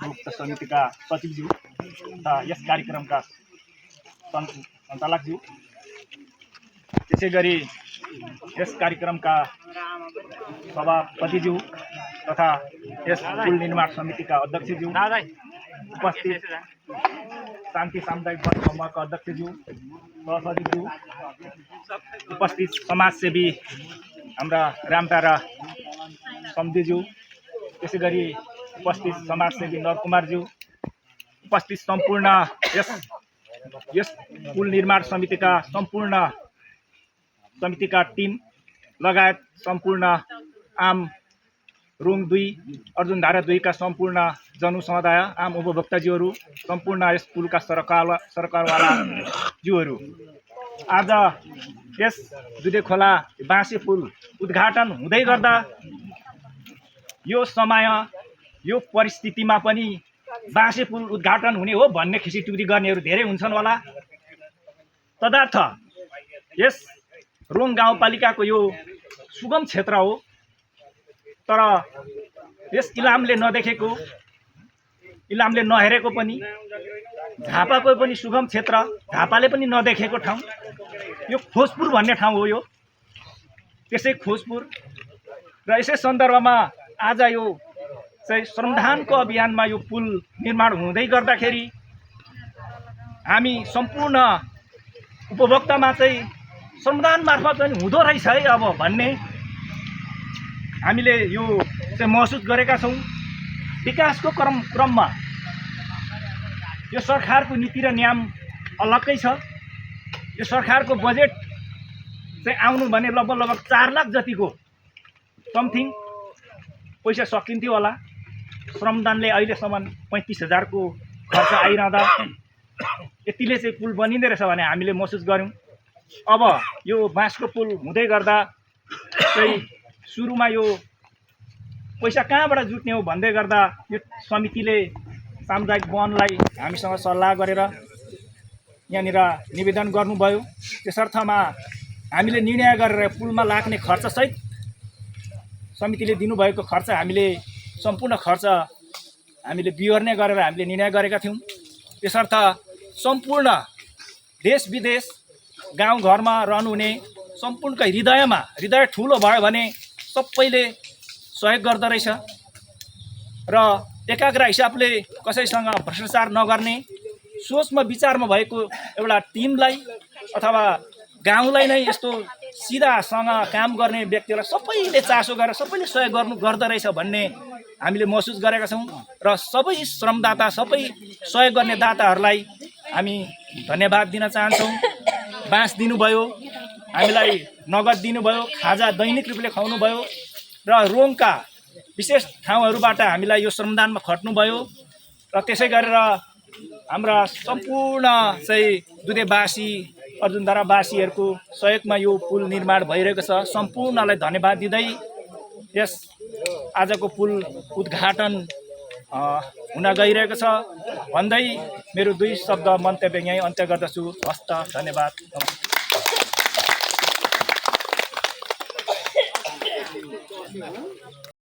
मुक्त समितिका सचिवज्यू तथा यस कार्यक्रमका सञ्चालकज्यू, त्यसै गरी यस कार्यक्रमका सभापतिज्यू तथा यस पुल निर्माण समितिका अध्यक्षज्यू, उपस्थित शान्ति सामुदायिक वन समूहका अध्यक्षज्यू, सहसचिवज्यू, उपस्थित समाजसेवी हाम्रा रामतारा सम्झीज्यू, त्यसै गरी उपस्थित समाजसेवी नरकुमारज्यू, उपस्थित सम्पूर्ण यस पुल निर्माण समितिका सम्पूर्ण समितिका टिम लगायत सम्पूर्ण आम रुङ 2 अर्जुनधारा 2 का सम्पूर्ण जनसमुदाय, आम उपभोक्ताज्यूहरू, सम्पूर्ण यस पुलका सरकारवाला ज्यूहरू, आज यस दुधे खोला बाँसे पुल उद्घाटन हुँदै गर्दा यो समय यो परिस्थितिमा पनि बाँसे पुल उद्घाटन हुने हो भन्ने खिसीटुरी गर्नेहरू धेरै हुन्छन् होला। तदर्थ यस रोङ गाउँपालिकाको यो सुगम क्षेत्र हो, तर यस इलामले नदेखेको, इलामले नहेरेको पनि, झापाको पनि सुगम क्षेत्र, झापाले पनि नदेखेको ठाउँ यो खोजपुर भन्ने ठाउँ हो। यो त्यसै खोजपुर र यसै सन्दर्भमा आज यो चाहिँ श्रमदानको अभियानमा यो पुल निर्माण हुँदै गर्दाखेरि हामी सम्पूर्ण उपभोक्तामा चाहिँ श्रमदान मार्फत पनि हुँदो रहेछ है अब भन्ने हामीले यो चाहिँ महसुस गरेका छौँ। विकासको क्रममा यो सरकारको नीति र नियम अलग्गै छ। यो सरकारको बजेट चाहिँ आउनु भने लगभग 4 लाख जतिको समथिङ पैसा सकिन्थ्यो होला। श्रमदानले अहिलेसम्म 35,000 को खर्च आइरहँदा यतिले चाहिँ पुल बनिँदै रहेछ भने हामीले महसुस गऱ्यौँ। अब यो बाँसको पुल हुँदै गर्दा चाहिँ सुरुमा यो पैसा कहाँबाट जुट्ने हो भन्दै गर्दा यो समितिले सामुदायिक वनलाई हामीसँग सल्लाह गरेर यहाँनिर निवेदन गर्नुभयो। त्यसर्थमा हामीले निर्णय गरेर पुलमा लाग्ने खर्चसहित समितिले दिनुभएको खर्च हामीले सम्पूर्ण खर्च हामीले बिहोर्ने गरेर हामीले निर्णय गरेका थियौँ। त्यसर्थ सम्पूर्ण देश विदेश गाउँघरमा रहनुहुने सम्पूर्णकै हृदय ठुलो भयो भने सबैले सहयोग गर्दो रहेछ र एकाग्र हिसाबले कसैसँग भ्रष्टाचार नगर्ने सोचमा विचारमा भएको एउटा टिमलाई अथवा गाउँलाई नै यस्तो सिधासँग काम गर्ने व्यक्तिलाई सबैले चासो गरेर सबैले सहयोग गर्दो रहेछ भन्ने हामीले महसुस गरेका छौँ र सबै श्रमदाता, सबै सहयोग गर्ने दाताहरूलाई हामी धन्यवाद दिन चाहन्छौँ। बाँस दिनुभयो, हामीलाई नगद दिनुभयो, खाजा दैनिक रूपले खुवाउनु भयो र रोङका विशेष ठाउँहरूबाट हामीलाई यो श्रमदानमा खट्नुभयो र त्यसै गरेर हाम्रा सम्पूर्ण चाहिँ दुधेवासी अर्जुनधारावासीहरूको सहयोगमा यो पुल निर्माण भइरहेको छ। सम्पूर्णलाई धन्यवाद दिँदै यस आजको पुल उद्घाटन हुन गइरहेको छ भन्दै मेरो 2 शब्द मन्तव्य यहीँ अन्त्य गर्दछु। हस्त, धन्यवाद।